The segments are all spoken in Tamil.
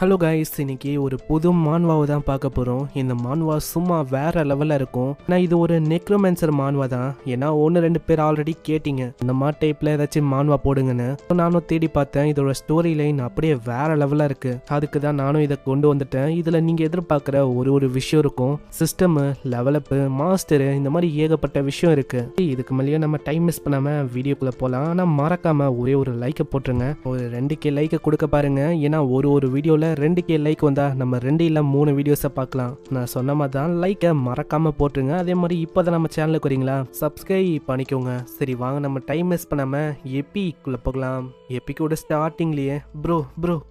ஹலோ கைஸ், இன்னைக்கு ஒரு புது மான்வாவை தான் பார்க்க போகிறோம். இந்த மான்வா சும்மா வேற லெவலில் இருக்கும். ஆனால் இது ஒரு நெக்ரோமேன்சர் மான்வா தான். ஏன்னா ஒன்று ரெண்டு பேர் ஆல்ரெடி கேட்டிங்க இந்த மாதிரி டைப்பில் ஏதாச்சும் மான்வா போடுங்கன்னு. நானும் தேடி பார்த்தேன். இதோட ஸ்டோரி லைன் அப்படியே வேற லெவலாக இருக்குது. அதுக்கு தான் நானும் இதை கொண்டு வந்துட்டேன். இதில் நீங்கள் எதிர்பார்க்குற ஒரு விஷயம் இருக்கும். சிஸ்டமு, லெவலப்பு, மாஸ்டரு, இந்த மாதிரி ஏகப்பட்ட விஷயம் இருக்குது. இதுக்கு மேலேயும் நம்ம டைம் மிஸ் பண்ணாமல் வீடியோக்குள்ளே போகலாம். ஆனால் மறக்காமல் ஒரே ஒரு லைக்கை போட்டுருங்க. ஒரு 2K லைக்கை கொடுக்க பாருங்க. ஏன்னா ஒரு வீடியோவில் 2K லைக் வந்தா நம்ம 2 இல்ல 3 வீடியோஸை பார்க்கலாம். நான் சொன்ன மாதிரி தான் லைக்கை மறக்காம போட்டுருங்க. அதே மாதிரி இப்போதான் நம்ம சேனலுக்கு வரீங்களா, சப்ஸ்கிரைப் பண்ணிக்கோங்க. சரி வாங்க நம்ம டைம் மிஸ் பண்ணாம எப்பிக்குள்ள போகலாம். எப்பிக்கோட ஸ்டார்டிங்லயே ப்ரோ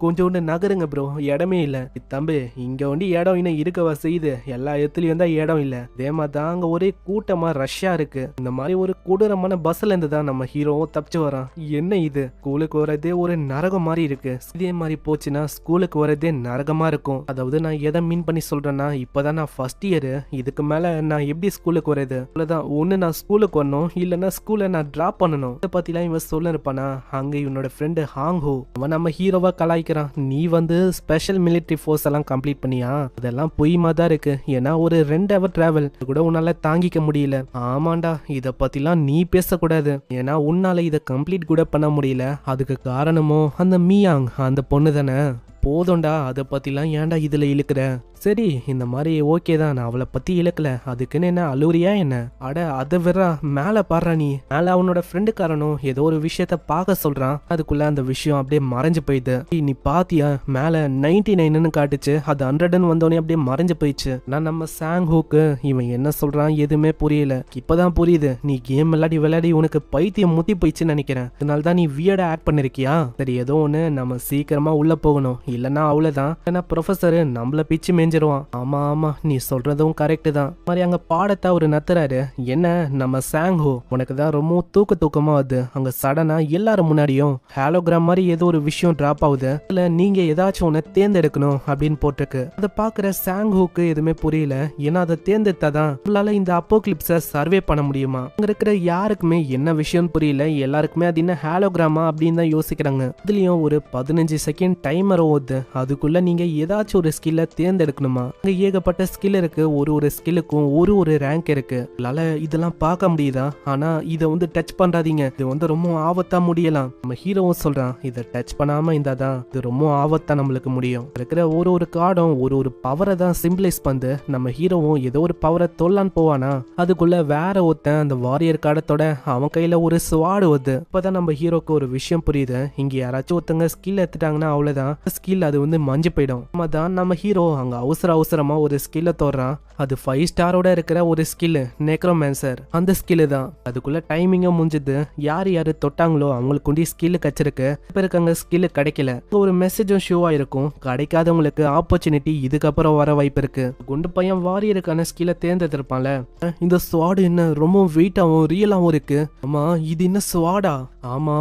கொஞ்சோண்டு நகருங்க ப்ரோ, இடமே இல்ல. தம்பி இங்க வந்து இடம் இன்னும் இருக்கவா செய்யுது, எல்லா இடத்துலயும் தான் இடம் இல்ல. அதே மாதிரி தான் அங்க ஒரே கூட்டமா ரஷ்யா இருக்கு. இந்த மாதிரி ஒரு கொடூரமான பஸ்ல இருந்து தான் நம்ம ஹீரோவும் தப்பிச்சு வரான். என்ன இது, ஸ்கூலுக்கு வரதே ஒரு நரகம் மாதிரி இருக்கு. இதே மாதிரி போச்சுன்னா ஸ்கூலுக்கு வரதே நரகமா இருக்கும். அதாவது நான் எதை மீன் பண்ணி சொல்றேன்னா, இப்பதான் நான் ஃபர்ஸ்ட் இயர். இதுக்கு மேல நான் எப்படி ஸ்கூலுக்கு வரது? அவ்வளவுதான், ஒண்ணு நான் ஸ்கூலுக்கு வரணும், இல்லைன்னா ஸ்கூலை நான் டிராப் பண்ணணும். இதை பத்திலாம் இவன் சொல்ல இருப்பானா. அங்க இவனோட ஃப்ரெண்டு ஹாங்ஹோ, அவன் நம்ம ஹீரோவா கலாய்க்கிறான். நீ வந்து ஸ்பெஷல் மிலிட்டரி ஃபோர்ஸ் எல்லாம் கம்ப்ளீட் பண்ணியா? அதெல்லாம் பொய்மா தான் இருக்கு. ஏன்னா ஒரு 2 hour டிராவல் கூட உன்னால தாங்கிக்க முடியல. ஆமாண்டா, இதை பத்திலாம் நீ பேசக்கூடாது. ஏன்னா உன்னால இதை கம்ப்ளீட் கூட பண்ண முடியல. அதுக்கு காரணமோ அந்த மியாங், அந்த பொண்ணு தானே. போதும்டா, அதை பத்திலாம் ஏன்டா இதுல இழுக்கிற? சரி இந்த மாதிரி ஓகே தான், நான் அவளை பத்தி இழுக்கல. அதுக்குன்னு என்ன அலூரியா என்ன? அட அதை விடுறா, மேல பாடுறா. நீ மேல அவனோட ஃப்ரெண்டுக்காரனும் ஏதோ ஒரு விஷயத்த பார்க்க சொல்றான். அதுக்குள்ள அந்த விஷயம் அப்படியே மறைஞ்சு போயிடுது. நீ பாத்தியா, மேல 99ன்னு காட்டுச்சு, அது 100ன்னு வந்தோடனே அப்படியே மறைஞ்சு போயிடுச்சு. நான் நம்ம சாங்ஹூக்கு இவன் என்ன சொல்றான் எதுவுமே புரியல. இப்பதான் புரியுது, நீ கேம் விளையாடி உனக்கு பைத்தியம் முத்தி போயிடுச்சுன்னு நினைக்கிறேன். அதனால தான் நீ வியர்டா ஆட் பண்ணிருக்கியா? சரி ஏதோ ஒண்ணு, நம்ம சீக்கிரமா உள்ள போகணும், இல்லன்னா அவ்வளவுதான். ஏன்னா ப்ரொஃபசர் நம்மள பிச்சு மேஞ்சிருவான். ஆமா நீ சொல்றதும் கரெக்ட் தான். மாதிரி அங்க பாடத்தை ஒரு நத்துறாரு. என்ன நம்ம சாங்ஹோ, உனக்கு தான் ரொம்ப தூக்கமா வருது. அங்க சடனா எல்லாரும் முன்னாடியும் ஹாலோகிராம் மாதிரி ஏதோ ஒரு விஷயம் டிராப் ஆகுது. இல்ல நீங்க ஏதாச்சும் ஒண்ணு தேர்ந்தெடுக்கணும் அப்படின்னு போட்டிருக்கு. அதை பாக்குற சாங்ஹோக்கு எதுவுமே புரியல. ஏன்னா அதை தேர்ந்தெடுத்தாதான் உங்களால இந்த அப்போக்லிப்ஸை சர்வே பண்ண முடியுமா. அங்க இருக்கிற யாருக்குமே என்ன விஷயம் புரியல. எல்லாருக்குமே அது என்ன ஹாலோகிராமா அப்படின்னு தான் யோசிக்கிறாங்க. இதுலயும் ஒரு 15 செகண்ட் டைமர் ஓடுது. அதுக்குள்ள நீங்க ஏதாச்சும் ஒரு ஸ்கில்ல தேர்ந்தெடுக்கணுமா. அங்க ஏகப்பட்ட ஸ்கில் இருக்கு. ஒரு ஸ்கில்லுக்கும் ஒரு ரேங்க் இருக்கு. அதனால இதெல்லாம் பார்க்க முடியுதா? ஆனா இதை வந்து டச் பண்றாதீங்க, இது வந்து ரொம்ப ஆபத்தா முடியலாம். நம்ம ஹீரோவும் சொல்றான், இதை டச் பண்ணாம இருந்தாதான் இது ரொம்ப ஆபத்தா நம்மளுக்கு முடியும். இருக்கிற ஒரு கார்டும் ஒரு பவரை தான் சிம்பிளைஸ் பண்ணு. நம்ம ஹீரோவும் ஏதோ ஒரு பவரை தொல்லான்னு போவானா, அதுக்குள்ள வேற ஒருத்தன் அந்த வாரியர் கார்டத்தோட அவன் கையில ஒரு ஸ்வாடு வருது. இப்பதான் நம்ம ஹீரோக்கு ஒரு விஷயம் புரியுது. இங்க யாராச்சும் ஒருத்தங்க ஸ்கில் எடுத்துட்டாங்கன்னா அவ்வளவுதான், ஸ்கில் அது வந்து மஞ்சு போயிடும். தான் நம்ம ஹீரோ அங்க அவசரமா ஒரு ஸ்கில்ல தோறான். அது 5 ஸ்டாரோட இருக்கிற ஒரு ஸ்கில், நெக்ரோமேன்சர். அந்த ஸ்கில் தான். அதுக்குள்ள டைமிங்கும் முடிஞ்சது. யாரு தொட்டாங்களோ அவங்களுக்கு ஸ்கில் கிடைச்சிருக்கு. பேருக்கு அங்க ஸ்கில் கிடைக்கல. ஒரு மெசேஜும் ஷோ ஆயிருக்கும், கிடைக்காதவங்களுக்கு ஆப்பர்ச்சுனிட்டி இதுக்கப்புறம் வர வாய்ப்பு இருக்கு. குண்டு பையன் வாரியருக்கான ஸ்கில்ல தேர்ந்தெடுத்திருப்பான்ல. இந்த ஸ்வாடு என்ன ரொம்ப வெயிட்டாவும் ரியலாவும் இருக்கு. ஆமா இது என்ன ஸ்வாடா? ஆமா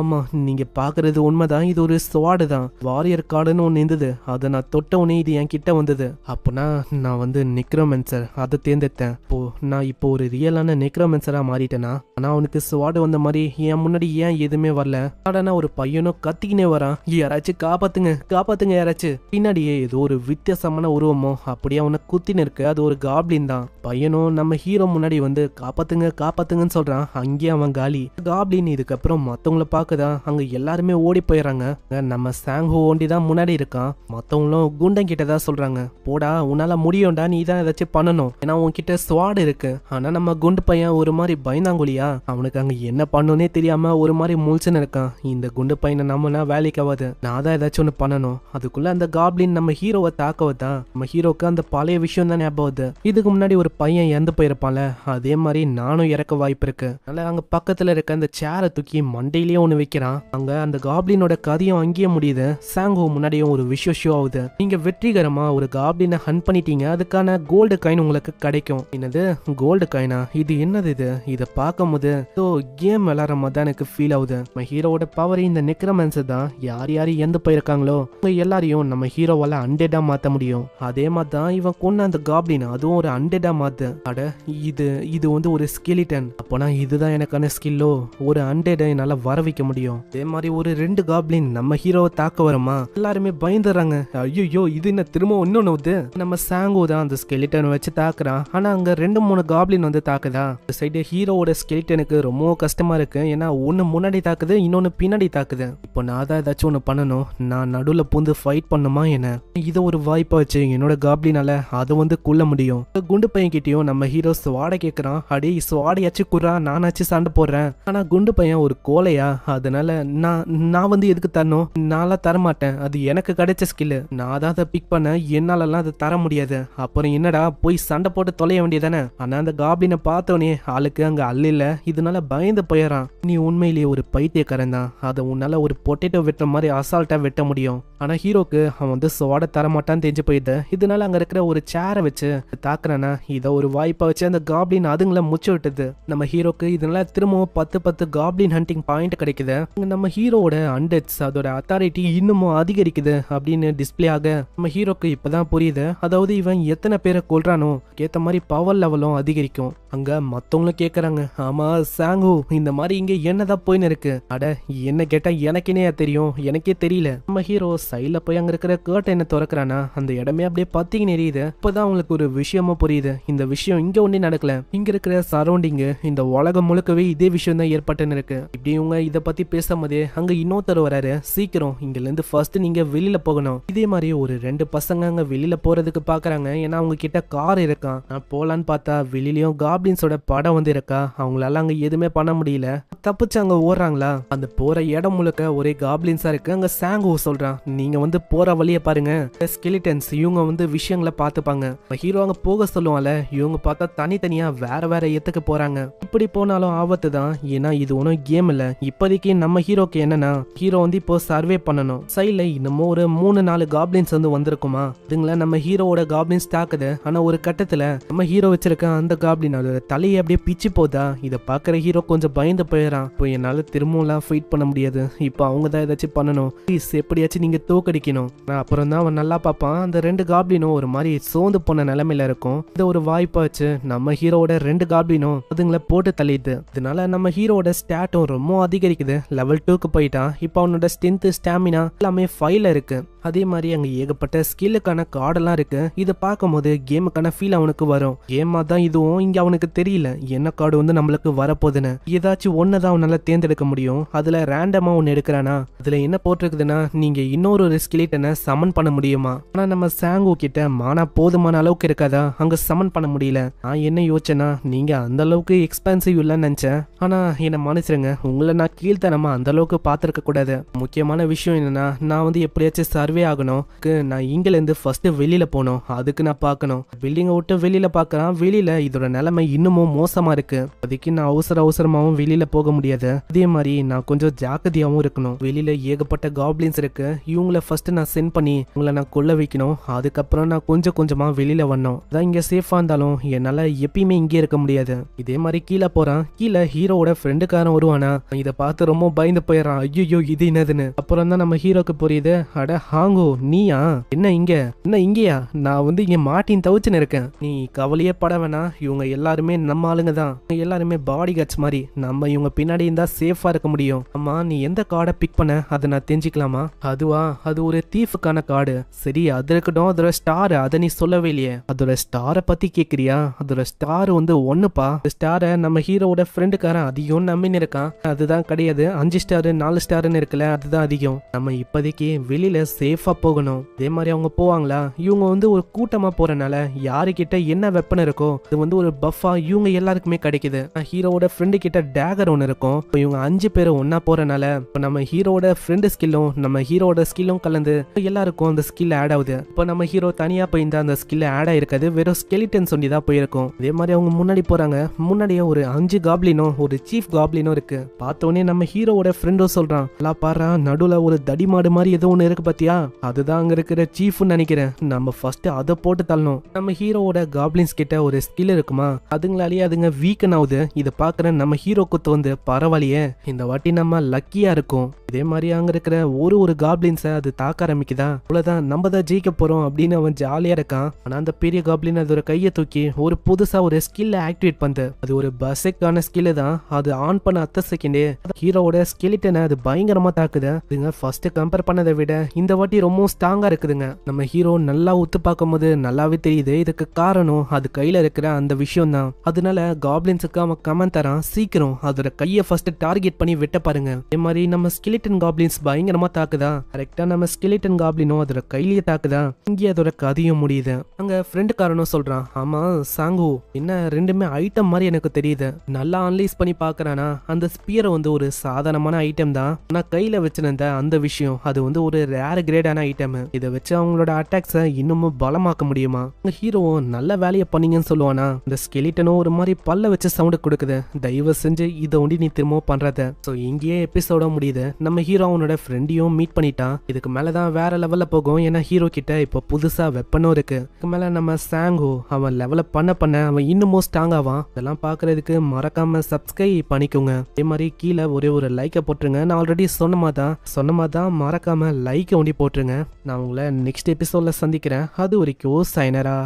நீங்க பாக்குறது உண்மைதான், இது ஒரு ஸ்வாடு தான். வாரியர் கார்டுன்னு ஒண்ணு இருந்தது, அதை நான் தொட்ட உடனே இது என் கிட்ட வந்தது. அப்பனா நான் வந்து நெக்ரோமேன்சர் அதை தேர்ந்தெடுத்தேன். நான் இப்போ ஒரு ரியலான நெக்ரோமேன்சரா மாறிட்டேனா? ஆனா அவனுக்கு ஸ்வாடு வந்த மாதிரி என் முன்னாடி ஏன் எதுவுமே வரல? ஆனா ஒரு பையனும் கத்திக்கினே வரான், யாராச்சும் காப்பாத்துங்க யாராச்சும். பின்னாடியே ஏதோ ஒரு வித்தியாசமான உருவமோ அப்படியே அவனை குத்தின்னு இருக்கு. அது ஒரு காப்ளின் தான். பையனும் நம்ம ஹீரோ முன்னாடி வந்து காப்பாத்துங்கன்னு சொல்றான். அங்கேயே அவன் காலி. காப்ளின் இதுக்கப்புறம் மத்தவங்கள பாக்குதா. அங்க எல்லாருமே ஓடி போயிடறாங்க. நம்ம சாங்ஹோ ஓண்டிதான் முன்னாடி இருக்கான். மத்தவங்களும் குண்டன் கிட்டதான் சொல்றாங்க, போடா உன்னால முடியும்டா, நீ தான் ஏதாச்சும் பண்ணணும், ஏன்னா உன்கிட்ட ஸ்வாட் இருக்கு. ஆனா நம்ம குண்டு பையன் ஒரு மாதிரி பயந்தாங்குழியா, அவனுக்கு அங்க என்ன பண்ணுனே தெரியாம ஒரு மாதிரி முழிச்சுன்னு இருக்கான். இந்த குண்டு பையனை நம்மனா வேலைக்கு ஆகாது, நான் தான் ஏதாச்சும் ஒண்ணு பண்ணணும். அதுக்குள்ள அந்த காப்ளின் நம்ம ஹீரோவை தாக்கவதா. நம்ம ஹீரோக்கு அந்த பழைய விஷயம் தான் ஞாபகம் வருது. இதுக்கு முன்னாடி ஒரு பையன் இறந்து போயிருப்பான்ல, அதே மாதிரி நானும் இறக்க வாய்ப்பு இருக்கு. அதனால அங்க பக்கத்துல இருக்க அந்த சேரை தூக்கி மண்டையிலேயே ஒண்ணு வைக்கிறான். அங்க அந்த காப்ளினோட கதையும் அங்கேயே முடியுது. சாங்கோ முன்னாடியும் ஒரு விஷயம் ஷோ ஆகுது. நீங்க வெற்றிகரமா ஒரு காப்ளினை ஹண்ட் பண்ணிட்டீங்க, அதுக்கான கோல்டு காயின் காயின் உங்களுக்கு கிடைக்கும். என்னது கோல்டு காயினா? இது என்னது இது? இதை பார்க்கும்போது கேம் விளையாடுற மாதிரி தான் எனக்கு ஃபீல் ஆகுது. நம்ம ஹீரோவோட பவர் இந்த நெக்ரோமன்சர் தான். யார் யார் இறந்து போயிருக்காங்களோ அவங்க எல்லாரையும் நம்ம ஹீரோவால அன்டெடா மாத்த முடியும். அதே மாதிரி தான் இவன் கொன்ன அந்த காப்ளின் அதுவும் ஒரு அன்டெடா மாத்து. அட இது வந்து ஒரு ஸ்கெலிட்டன். அப்போனா இதுதான் எனக்கான ஸ்கில்லோ? ஒரு அன்டெடை என்னால வர வைக்க முடியும். அதே மாதிரி ஒரு 2 காப்ளின் நம்ம ஹீரோவை தாக்க வருமா? எல்லாருமே பயந்துடுறாங்க. ஐயோ இது என்ன திரும்ப இன்னொன்னு? நம்ம சாங்கோ தான் அந்த ஸ்கெலிட்டன் வச்சு தாக்குறான். ஆனா அங்க 2-3 காப்ளின் வந்து தாக்குதா. இந்த சைடு ஹீரோவோட ஸ்கெலிட்டனுக்கு ரொம்ப கஷ்டமா இருக்கு. ஏன்னா ஒன்னு முன்னாடி தாக்குது, இன்னொன்னு பின்னாடி தாக்குது. இப்போ நான் தான் ஏதாச்சும் ஒண்ணு பண்ணணும். நான் நடுவுல பூந்து ஃபைட் பண்ணுமா என்ன? இதை ஒரு வாய்ப்பா வச்சு என்னோட காப்ளினால அதை வந்து கொல்ல முடியும். குண்டு பையன் கிட்டயும் நம்ம ஹீரோ ஸ்வாட கேக்குறான். அடே ஸ்வாடையாச்சு குறா, நானாச்சு சண்டை போடுறேன். ஆனா குண்டு பையன் ஒரு கோலையா, அதனால நான் வந்து எதுக்கு தரணும்? நான்லாம் தரமாட்டேன். அது எனக்கு கிடைச்ச ஸ்கில். நான் தான் அதை பிக் பண்ண, என்னாலலாம் அதை தர முடியாது. அப்புறம் என்னடா போய் சண்டை போட்டு தொலைய வேண்டியதானே? ஆனா அந்த காப்ளினை பார்த்தோன்னே ஆளுக்கு அங்க அல்ல. இதனால பயந்து போயிடறான். நீ உண்மையிலேயே ஒரு பைத்தியக்காரன் தான். அதை உன்னால ஒரு பொட்டேட்டோ வெட்டுற மாதிரி அசால்ட்டா வெட்ட முடியும். ஆனா ஹீரோக்கு அவன் வந்து சோட தரமாட்டான்னு தெரிஞ்சு போயிடுது. இதனால அங்க இருக்கிற ஒரு சேரை வச்சு தாக்குறானா. இதை ஒரு வாய்ப்பா வச்சு அந்த காப்ளின் அதுங்களை முச்சு விட்டுது. நம்ம ஹீரோக்கு இதனால திரும்பவும் 10 காப்ளின் ஹண்டிங் பாயிண்ட் கிடைக்குது. நம்ம ஹீரோட அண்டெட்ஸ் அதோட அத்தாரிட்டி இன்னமும் அதிகரிக்குது அப்படின்னு டிஸ்பிளே ஆக நம்ம ஹீரோக்கு இப்பதான் புரியுது. அதாவது இவன் எத்தனை பேரை கொல்றானோ ஏத்த மாதிரி பவர் லெவலும் அதிகரிக்கும். அங்க மத்தவங்களும் கேக்குறாங்க, ஆமா சாங்கு இந்த மாதிரி இங்க என்னதான் போயின்னு இருக்கு? அட என்ன கேட்டா எனக்கே தெரியும், எனக்கே தெரியல. நம்ம ஹீரோ சைட்ல போய் அங்க இருக்கிற கர்டைனை திறக்கிறானா, அந்த இடமே அப்படியே பத்தின்னு எரியுது. இப்பதான் அவங்களுக்கு ஒரு விஷயமா புரியுது. இந்த விஷயம் இங்க ஒண்ணே நடக்கல. இங்க இருக்கிற சரௌண்டிங் இந்த உலகம் முழுக்கவே இதே விஷயம் தான் ஏற்பட்டுன்னு இருக்கு. இப்படி இவங்க இதை பத்தி பேசும்போதே அங்க இன்னொருத்தர் வராரு. சீக்கிரம் இங்க இருந்து ஃபர்ஸ்ட் நீங்க வெளியில போகணும். இதே மாதிரி ஒரு 2 பசங்க அங்க வெளியில போறதுக்கு பாக்குறாங்க. ஏன்னா அவங்க கிட்ட கார் இருக்கான். நான் போலான்னு பார்த்தா வெளியிலயும் காப்ளின்ஸோட படம் வந்து இருக்கா. அவங்களால அங்க எதுவுமே பண்ண முடியல. தப்பிச்சு அங்க ஓடுறாங்களா. அந்த போற இடம் முழுக்க ஒரே காப்ளின்ஸா இருக்கு. அங்க சாங்கோ சொல்றான், நீங்க வந்து போற வழிய பாருங்க, ஸ்கெலிட்டன்ஸ் இவங்க வந்து விஷயங்களை பார்த்துப்பாங்க. ஹீரோ அங்க போக சொல்லுவாங்கல்ல, இவங்க பார்த்தா தனித்தனியா வேற வேற இடத்துக்கு போறாங்க. இப்படி போனாலும் ஆபத்து தான். ஏன்னா இது ஒன்றும் கேம் இல்ல. இப்போதைக்கு நம்ம ஹீரோக்கு என்னன்னா, ஹீரோ வந்து இப்போ சர்வே பண்ணணும். சைட்ல இன்னமும் ஒரு 3-4 காப்ளின்ஸ் வந்து வந்திருக்குமா. இதுங்கள நம்ம ஹீரோவோட காப்ளின்ஸ் தாக்குது. ஆனா ஒரு கட்டத்துல நம்ம ஹீரோ வச்சிருக்க அந்த காப்ளின் அதோட தலையை அப்படியே பிச்சு போதா. இதை பாக்குற ஹீரோ கொஞ்சம் பயந்து போயிடறான். இப்போ என்னால திரும்பலாம் ஃபைட் பண்ண முடியாது. இப்போ அவங்க தான் ஏதாச்சும் பண்ணணும். ப்ளீஸ் எப்படியாச்சும் நீங்க தோக்கடிக்கணும். அப்புறம் தான் அவன் நல்லா பார்ப்பான். அந்த 2 காப்ளினும் ஒரு மாதிரி சோர்ந்து போன நிலைமையில இருக்கும். இதை ஒரு வாய்ப்பா வச்சு நம்ம ஹீரோவோட 2 காப்ளினும் அதுங்களை போட்டு தள்ளிடுது. இதனால நம்ம ஹீரோவோட ஸ்டாட்டும் ரொம்ப அதிகரிக்குது. லெவல் 2க்கு போயிட்டான். இப்போ அவனோட ஸ்ட்ரென்த், ஸ்டாமினா எல்லாமே 5ல இருக்கு. அதே மாதிரி அங்க ஏகப்பட்ட ஸ்கில்லுக்கான கார்டெல்லாம் இருக்கு. இதை பார்க்கும்போது கேமுக்கான ஃபீல் அவனுக்கு வரும். கேமா தான் இதுவும். இங்க அவனுக்கு தெரியல என்ன கார்டு வந்து நம்மளுக்கு வரப்போகுதுன்னு. ஏதாச்சும் ஒன்னதான் அவனால தேர்ந்தெடுக்க முடியும். அதுல ரேண்டமா ஒன்னு எடுக்கிறானா. அதுல என்ன போட்டிருக்குதுன்னா, நீங்க இன்னொரு ஸ்கெலிட்டனை சமன் பண்ண முடியுமா. ஆனா நம்ம சாங்கோ கிட்ட மானா போதுமான அளவுக்கு இருக்காதா, அங்க சமன் பண்ண முடியல. நான் என்ன யோசிச்சேன்னா, நீங்க அந்த அளவுக்கு எக்ஸ்பென்சிவ் இல்லைன்னு நினைச்சேன். ஆனா என்ன மன்னிச்சிருங்க, உங்களை நான் கீழ்த்தனமா அந்த அளவுக்கு பார்த்திருக்க கூடாது. முக்கியமான விஷயம் என்னன்னா, நான் வந்து எப்படியாச்சும் சர்வே ஆகணும். நான் இங்கில இருந்து ஃபர்ஸ்ட் வெளியில போனோம். அதுக்கு நான் பார்க்கணும். பில்டிங்கை விட்டு வெளியில பார்க்கறான். வெளியில இதோட நிலைமை இன்னமும் மோசமா இருக்கு. அதுக்கு நான் அவசரமாவும் வெளியில போக முடியாது. அதே மாதிரி நான் கொஞ்சம் ஜாக்கிரதையாவும் இருக்கணும். வெளியில ஏகப்பட்ட காப்ளின்ஸ் இருக்கு. இவங்களை ஃபர்ஸ்ட் நான் சென்ட் பண்ணி உங்களை நான் கொல்ல வைக்கணும். அதுக்கப்புறம் நான் கொஞ்சம் கொஞ்சமா வெளியில வரணும். அதான் இங்க சேஃபா இருந்தாலும் என்னால எப்பயுமே இங்கே இருக்க முடியாது. இதே மாதிரி கீழே போறான். கீழே ஹீரோவோட ஃப்ரெண்டுக்காரன் வருவானா. இதை பார்த்து ரொம்ப பயந்து போயிடறான். ஐயோ இது என்னதுன்னு. அப்புறம் தான் நம்ம ஹீரோக்கு புரியுது. அட ஹாங்கோ நீயா, என்ன இங்கேயா? நான் வந்து இங்க மாட்டின் தவிச்சுன்னு இருக்கேன். நீ கவலையே பட வேணாம். இவங்க எல்லாருமே நம்ம ஆளுங்க தான். எல்லாருமே பாடி கார்ட்ஸ் மாதிரி. நம்ம இவங்க பின்னாடி இருந்தா சேஃபா இருக்க முடியும். ஆமா நீ எந்த கார்டை பிக் பண்ண, அதை நான் தெரிஞ்சுக்கலாமா? அதுவா, அது ஒரு தீஃபுக்கான கார்டு. சரி அது இருக்கட்டும். அதோட ஸ்டார் அதை நீ சொல்லவே இல்லையே. அதோட ஸ்டாரை பத்தி கேக்குறியா? அதோட ஸ்டார் வந்து 1பா. ஸ்டாரை நம்ம ஹீரோவோட ஃப்ரெண்டுக்காரன் அதிகம் நம்பின்னு இருக்கான். அதுதான் கிடையாது. 5 ஸ்டார் 4 ஸ்டார்னு இருக்குல்ல, அதுதான் அதிகம். நம்ம இப்போதைக்கு வெளியில சேஃபா போகணும். அதே மாதிரி அவங்க போவாங்களா. இவங்க வந்து ஒரு கூட்டமா போறனால யாருக்கிட்ட என்ன வெப்பன் இருக்கோ அது வந்து ஒரு பஃபா இவங்க எல்லாருக்குமே கிடைக்குது. ஹீரோவோட ஃப்ரெண்டு கிட்ட டேகர் ஒன்று இருக்கும். இப்போ இவங்க 5 பேரும் ஒன்னா போறனால இப்போ நம்ம ஹீரோவோட ஃப்ரெண்டு ஸ்கில்லும் நம்ம ஹீரோவோட ஸ்கில்லும் கலந்து எல்லாருக்கும் அந்த ஸ்கில் ஆட் ஆகுது. இப்போ நம்ம ஹீரோ தனியா போயிருந்தா அந்த ஸ்கில் ஆட் ஆயிருக்காது. வெறும் ஸ்கெலிட்டன் சொல்லி தான் போயிருக்கும். அதே மாதிரி அவங்க முன்னாடி போறாங்க. முன்னாடியே ஒரு 5 காப்ளினும் ஒரு சீஃப் காப்ளினும் இருக்கு. பார்த்தோன்னே நம்ம ஹீரோவோட ஃப்ரெண்டும் சொல்றான், எல்லாம் பாரு நடுவுல ஒரு தடிமாடு மாதிரி ஏதோ ஒன்று இருக்கு பாத்தியா, அதுதான் அங்க இருக்கிற சீஃப்னு நினைக்கிறேன். நம்ம ஃபர்ஸ்ட் அதை போட்டு தள்ளணும். நம்ம ஹீரோவோட காப்ளின்ஸ் கிட்ட ஒரு ஸ்கில் இருக்குமா, அதுங்களாலேயே அதுங்க வீக்கன் ஆகுது. இதை பாக்குற நம்ம ஹீரோக்கு தோந்து பரவாயில்லையே, இந்த வாட்டி நம்ம லக்கியா இருக்கும். இதே மாதிரி அங்க இருக்கிற ஒரு காப்ளின்ஸை அது தாக்க ஆரம்பிக்குதா. அவ்வளவுதான், நம்ம தான் ஜெயிக்க போறோம் அப்படின்னு அவன் ஜாலியா இருக்கான். ஆனா அந்த பெரிய காப்ளின் அதோட கையை தூக்கி ஒரு புதுசா ஒரு ஸ்கில்ல ஆக்டிவேட் பண்ணுது. அது ஒரு பசிக்கான ஸ்கில் தான். அது ஆன் பண்ண அத்த செகண்டே ஹீரோவோட ஸ்கெலிட்டனை அது பயங்கரமா தாக்குது. இதுங்க ஃபர்ஸ்ட் கம்பேர் பண்ணதை விட இந்த வாட்டி ரொம்ப ஸ்ட்ராங்கா இருக்குதுங்க. நம்ம ஹீரோ நல்லா உத்து பார்க்கும் போது நல்லாவே தெரியுது இதுக்கு காரணம் அது கையில இருக்கிற அந்த விஷயம் தான். அதனால காப்ளின்ஸுக்கு அவன் கமெண்ட் தரான், சீக்கிரம் அதோட கையை ஃபர்ஸ்ட் டார்கெட் பண்ணி வெட்ட பாருங்க. இதே மாதிரி நம்ம ஸ்கெலிட்டன் காப்ளின்ஸ் பயங்கரமா தாக்குதா. கரெக்டா நம்ம ஸ்கெலிட்டன் காப்ளினும் அதோட கையிலேயே தாக்குதா. இங்கே அதோட கதையும் முடியுது. அங்க ஃப்ரெண்டு காரனும் சொல்றான், ஆமா சாங்கு, என்ன ரெண்டுமே ஐட்டம் மாதிரி எனக்கு தெரியுது. நல்லா அனலைஸ் பண்ணி பாக்குறானா, அந்த ஸ்பியர் வந்து ஒரு சாதாரணமான ஐட்டம் தான். ஆனா கையில வச்சிருந்த அந்த விஷயம் அது வந்து ஒரு ரேர் கிரேடான ஐட்டம். இதை வச்சு அவங்களோட அட்டாக்ஸை இன்னமும் பலமாக்க முடியுமா. ஹீரோவும் நல்ல வேலையை பண்ணீங்கன்னு சொல்லுவானா. இந்த ஸ்கெலிட்டனும் ஒரு மாதிரி பல்ல வச்சு சவுண்ட் கொடுக்குது, தயவு செஞ்சு இதை ஒண்டி நீ திரும்பவும் பண்றத. சோ இங்கேயே எபிசோட முடியுது. நம்ம ஹீரோ அவனோட ஃப்ரெண்டையும் மீட் பண்ணிட்டான். இதுக்கு மேலதான் வேற லெவல்ல போகும். ஏன்னா ஹீரோ கிட்ட இப்போ புதுசா வெப்பனும் இருக்கு. இதுக்கு மேல நம்ம சாங்கோ அவன் லெவலப் பண்ண அவன் இன்னமும் ஸ்ட்ராங் ஆவான். இதெல்லாம் பாக்குறதுக்கு மறக்காம சப்ஸ்கிரைப் பண்ணிக்கோங்க. அதே மாதிரி கீழே ஒரு லைக்கை போட்டுருங்க. நான் ஆல்ரெடி சொன்ன மாதிரி மறக்காம லைக்கை ஒண்டி போட்டுருங்க. நான் உங்களை நெக்ஸ்ட் எபிசோட்ல சந்திக்கிறேன். அது வரைக்கும் சைனரா.